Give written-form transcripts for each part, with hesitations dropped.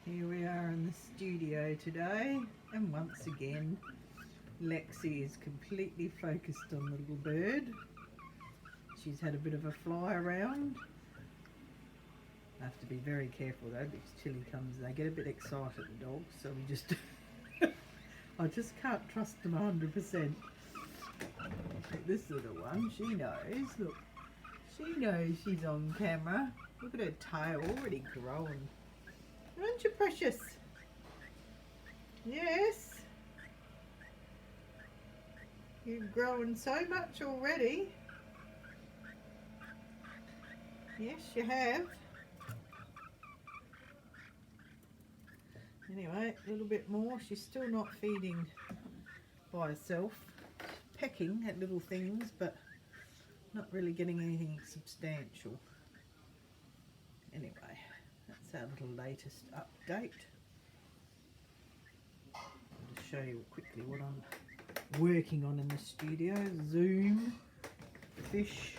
Here we are in the studio today, and once again Lexi is completely focused on the little bird. She's had a bit of a fly around. I have to be very careful though, because Tilly comes, they get a bit excited, the dogs, so we just I just can't trust them 100%. But this little one, she knows, look, she knows she's on camera. Look at her tail already growing. Aren't you precious? Yes. You've grown so much already. Yes, you have. Anyway, a little bit more. She's still not feeding by herself. Pecking at little things, but not really getting anything substantial. Anyway, that's our little latest update. I'll just show you quickly what I'm working on in the studio. Zoom, fish.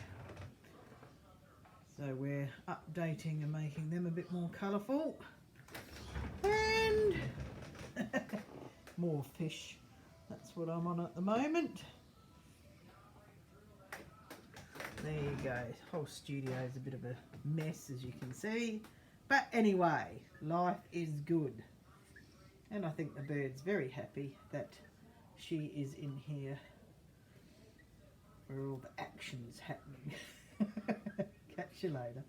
So we're updating and making them a bit more colourful. And more fish. That's what I'm on at the moment. There you go. The whole studio is a bit of a mess, as you can see. But anyway, life is good. And I think the bird's very happy that she is in here where all the action's happening. Catch you later.